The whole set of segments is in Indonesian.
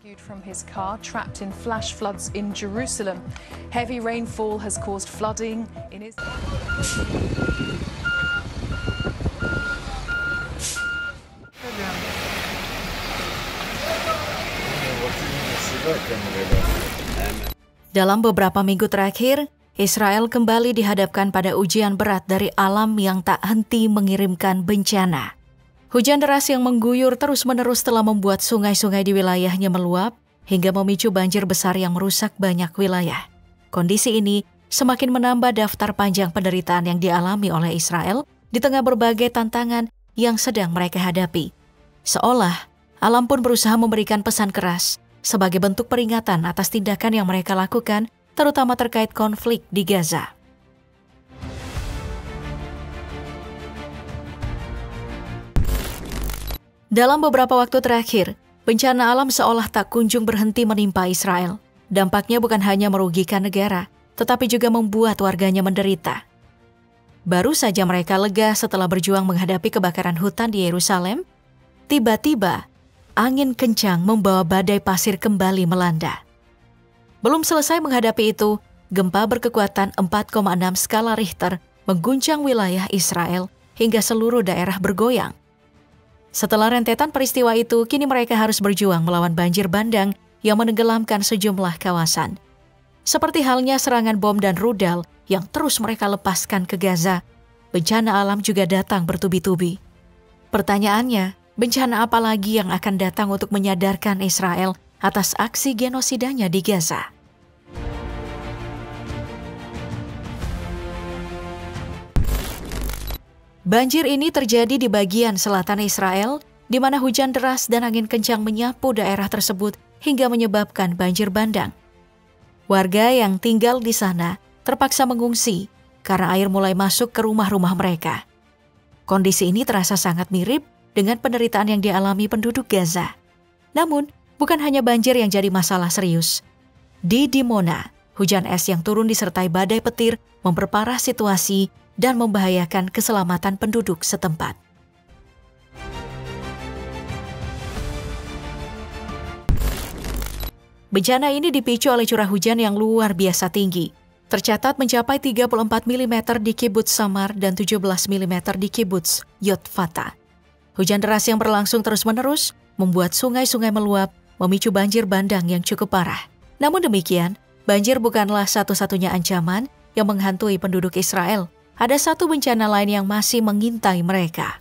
Rescued from his car, trapped in flash floods in Jerusalem. Heavy rainfall has caused flooding in Israel. Dalam beberapa minggu terakhir, Israel kembali dihadapkan pada ujian berat dari alam yang tak henti mengirimkan bencana. Hujan deras yang mengguyur terus-menerus telah membuat sungai-sungai di wilayahnya meluap hingga memicu banjir besar yang merusak banyak wilayah. Kondisi ini semakin menambah daftar panjang penderitaan yang dialami oleh Israel di tengah berbagai tantangan yang sedang mereka hadapi. Seolah alam pun berusaha memberikan pesan keras sebagai bentuk peringatan atas tindakan yang mereka lakukan, terutama terkait konflik di Gaza. Dalam beberapa waktu terakhir, bencana alam seolah tak kunjung berhenti menimpa Israel. Dampaknya bukan hanya merugikan negara, tetapi juga membuat warganya menderita. Baru saja mereka lega setelah berjuang menghadapi kebakaran hutan di Yerusalem, tiba-tiba angin kencang membawa badai pasir kembali melanda. Belum selesai menghadapi itu, gempa berkekuatan 4,6 skala Richter mengguncang wilayah Israel hingga seluruh daerah bergoyang. Setelah rentetan peristiwa itu, kini mereka harus berjuang melawan banjir bandang yang menenggelamkan sejumlah kawasan. Seperti halnya serangan bom dan rudal yang terus mereka lepaskan ke Gaza, bencana alam juga datang bertubi-tubi. Pertanyaannya, bencana apa lagi yang akan datang untuk menyadarkan Israel atas aksi genosidanya di Gaza? Banjir ini terjadi di bagian selatan Israel, di mana hujan deras dan angin kencang menyapu daerah tersebut hingga menyebabkan banjir bandang. Warga yang tinggal di sana terpaksa mengungsi karena air mulai masuk ke rumah-rumah mereka. Kondisi ini terasa sangat mirip dengan penderitaan yang dialami penduduk Gaza. Namun, bukan hanya banjir yang jadi masalah serius. Di Dimona, hujan es yang turun disertai badai petir memperparah situasi dan membahayakan keselamatan penduduk setempat. Bencana ini dipicu oleh curah hujan yang luar biasa tinggi. Tercatat mencapai 34 mm di Kibbutz Samar dan 17 mm di Kibbutz Yotfata. Hujan deras yang berlangsung terus-menerus membuat sungai-sungai meluap, memicu banjir bandang yang cukup parah. Namun demikian, banjir bukanlah satu-satunya ancaman yang menghantui penduduk Israel. Ada satu bencana lain yang masih mengintai mereka.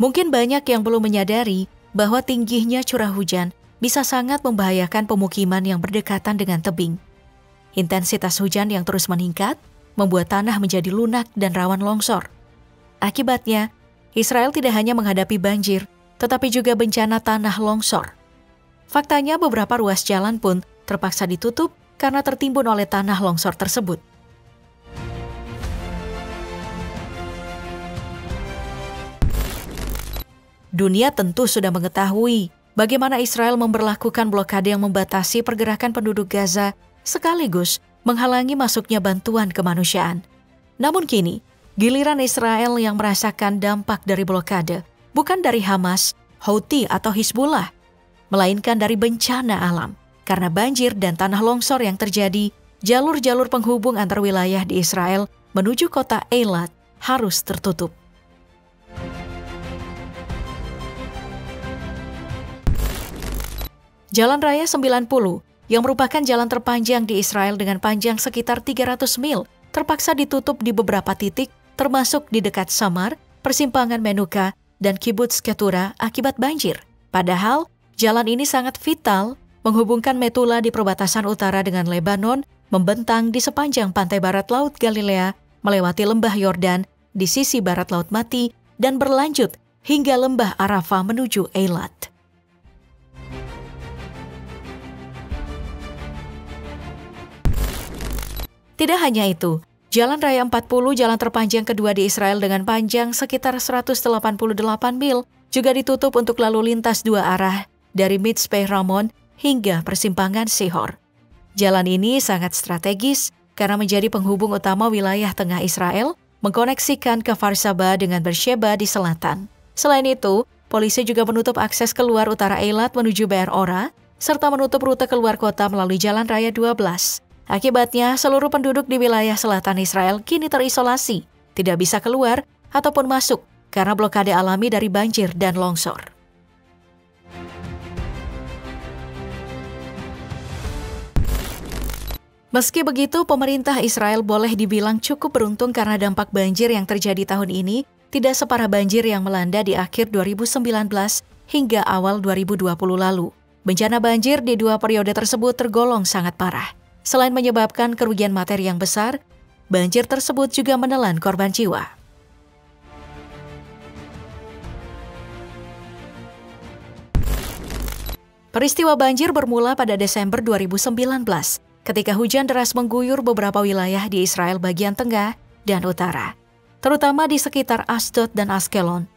Mungkin banyak yang belum menyadari bahwa tingginya curah hujan bisa sangat membahayakan pemukiman yang berdekatan dengan tebing. Intensitas hujan yang terus meningkat membuat tanah menjadi lunak dan rawan longsor. Akibatnya, Israel tidak hanya menghadapi banjir, tetapi juga bencana tanah longsor. Faktanya beberapa ruas jalan pun terpaksa ditutup karena tertimbun oleh tanah longsor tersebut. Dunia tentu sudah mengetahui bagaimana Israel memberlakukan blokade yang membatasi pergerakan penduduk Gaza sekaligus menghalangi masuknya bantuan kemanusiaan. Namun kini, giliran Israel yang merasakan dampak dari blokade bukan dari Hamas, Houthi atau Hizbullah, melainkan dari bencana alam. Karena banjir dan tanah longsor yang terjadi, jalur-jalur penghubung antar wilayah di Israel menuju kota Eilat harus tertutup. Jalan Raya 90, yang merupakan jalan terpanjang di Israel dengan panjang sekitar 300 mil, terpaksa ditutup di beberapa titik, termasuk di dekat Samar, persimpangan Menuka, dan Kibbutz Ketura akibat banjir. Padahal, jalan ini sangat vital, menghubungkan Metula di perbatasan utara dengan Lebanon, membentang di sepanjang pantai barat Laut Galilea, melewati lembah Yordan di sisi barat Laut Mati, dan berlanjut hingga lembah Arafah menuju Eilat. Tidak hanya itu, Jalan Raya 40, jalan terpanjang kedua di Israel dengan panjang sekitar 188 mil, juga ditutup untuk lalu lintas dua arah dari Mitzpe Ramon hingga persimpangan Sihor. Jalan ini sangat strategis karena menjadi penghubung utama wilayah tengah Israel mengkoneksikan Kfar Saba dengan Beersheba di selatan. Selain itu, polisi juga menutup akses keluar utara Eilat menuju Be'er Ora, serta menutup rute keluar kota melalui Jalan Raya 12. Akibatnya, seluruh penduduk di wilayah selatan Israel kini terisolasi, tidak bisa keluar ataupun masuk karena blokade alami dari banjir dan longsor. Meski begitu, pemerintah Israel boleh dibilang cukup beruntung karena dampak banjir yang terjadi tahun ini tidak separah banjir yang melanda di akhir 2019 hingga awal 2020 lalu. Bencana banjir di dua periode tersebut tergolong sangat parah. Selain menyebabkan kerugian materi yang besar, banjir tersebut juga menelan korban jiwa. Peristiwa banjir bermula pada Desember 2019. Ketika hujan deras mengguyur beberapa wilayah di Israel bagian tengah dan utara, terutama di sekitar Asdod dan Ashkelon.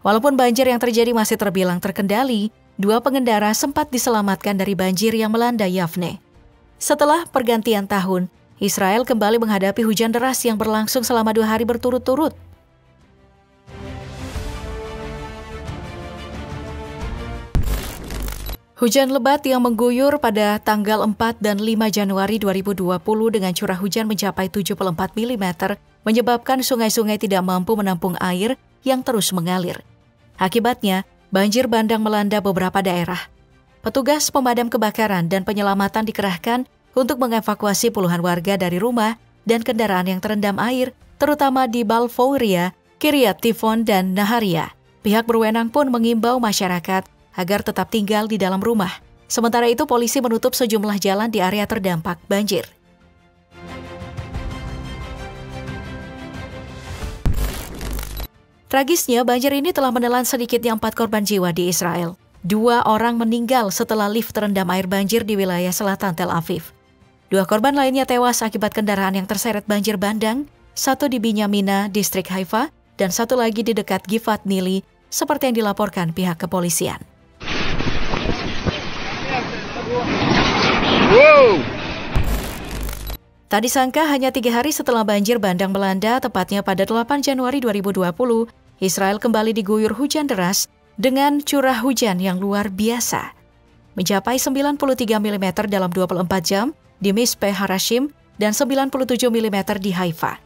Walaupun banjir yang terjadi masih terbilang terkendali, dua pengendara sempat diselamatkan dari banjir yang melanda Yavne. Setelah pergantian tahun, Israel kembali menghadapi hujan deras yang berlangsung selama 2 hari berturut-turut. Hujan lebat yang mengguyur pada tanggal 4 dan 5 Januari 2020 dengan curah hujan mencapai 74 mm menyebabkan sungai-sungai tidak mampu menampung air yang terus mengalir. Akibatnya, banjir bandang melanda beberapa daerah. Petugas pemadam kebakaran dan penyelamatan dikerahkan untuk mengevakuasi puluhan warga dari rumah dan kendaraan yang terendam air, terutama di Balfouria, Kiryat Tifon, dan Naharia. Pihak berwenang pun mengimbau masyarakat agar tetap tinggal di dalam rumah. Sementara itu, polisi menutup sejumlah jalan di area terdampak banjir. Tragisnya, banjir ini telah menelan sedikitnya 4 korban jiwa di Israel. 2 orang meninggal setelah lift terendam air banjir di wilayah selatan Tel Aviv. 2 korban lainnya tewas akibat kendaraan yang terseret banjir bandang, 1 di Binyamina, distrik Haifa, dan 1 lagi di dekat Gifat Nili, seperti yang dilaporkan pihak kepolisian. Wow. Tak disangka hanya 3 hari setelah banjir bandang melanda, tepatnya pada 8 Januari 2020, Israel kembali diguyur hujan deras dengan curah hujan yang luar biasa. Mencapai 93 mm dalam 24 jam di Mizpeh Harashim dan 97 mm di Haifa.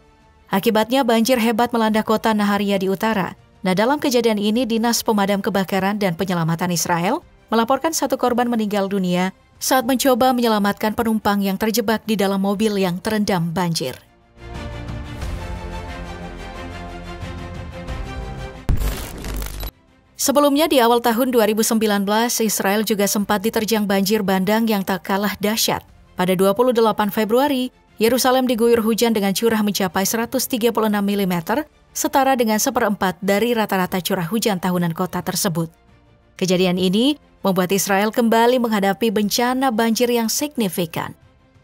Akibatnya banjir hebat melanda kota Naharia di utara. Nah, dalam kejadian ini, Dinas Pemadam Kebakaran dan Penyelamatan Israel melaporkan 1 korban meninggal dunia saat mencoba menyelamatkan penumpang yang terjebak di dalam mobil yang terendam banjir. Sebelumnya di awal tahun 2019, Israel juga sempat diterjang banjir bandang yang tak kalah dahsyat. Pada 28 Februari, Yerusalem diguyur hujan dengan curah mencapai 136 mm, setara dengan 1/4 dari rata-rata curah hujan tahunan kota tersebut. Kejadian ini membuat Israel kembali menghadapi bencana banjir yang signifikan.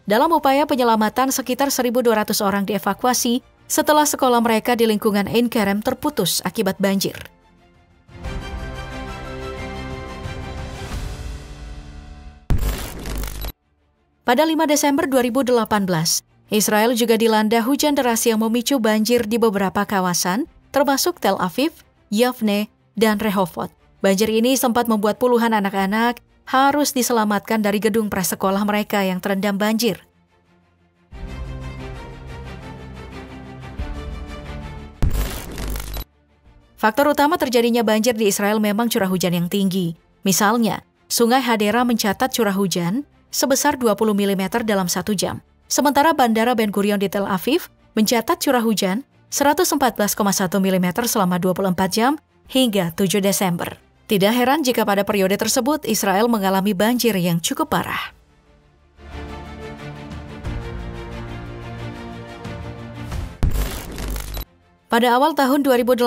Dalam upaya penyelamatan, sekitar 1.200 orang dievakuasi setelah sekolah mereka di lingkungan Ein Kerem terputus akibat banjir. Pada 5 Desember 2018, Israel juga dilanda hujan deras yang memicu banjir di beberapa kawasan, termasuk Tel Aviv, Yavne, dan Rehovot. Banjir ini sempat membuat puluhan anak-anak harus diselamatkan dari gedung prasekolah mereka yang terendam banjir. Faktor utama terjadinya banjir di Israel memang curah hujan yang tinggi. Misalnya, Sungai Hadera mencatat curah hujan sebesar 20 mm dalam 1 jam. Sementara Bandara Ben Gurion di Tel Aviv mencatat curah hujan 114,1 mm selama 24 jam hingga 7 Desember. Tidak heran jika pada periode tersebut Israel mengalami banjir yang cukup parah. Pada awal tahun 2018,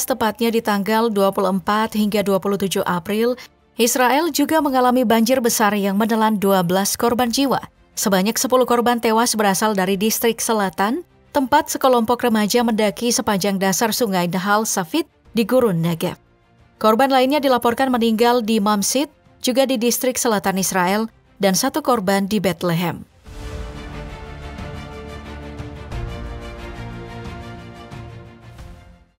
tepatnya di tanggal 24 hingga 27 April, Israel juga mengalami banjir besar yang menelan 12 korban jiwa. Sebanyak 10 korban tewas berasal dari distrik selatan, tempat sekelompok remaja mendaki sepanjang dasar sungai Nahal Safit di Gurun Negev. Korban lainnya dilaporkan meninggal di Mamsit, juga di distrik selatan Israel, dan 1 korban di Bethlehem.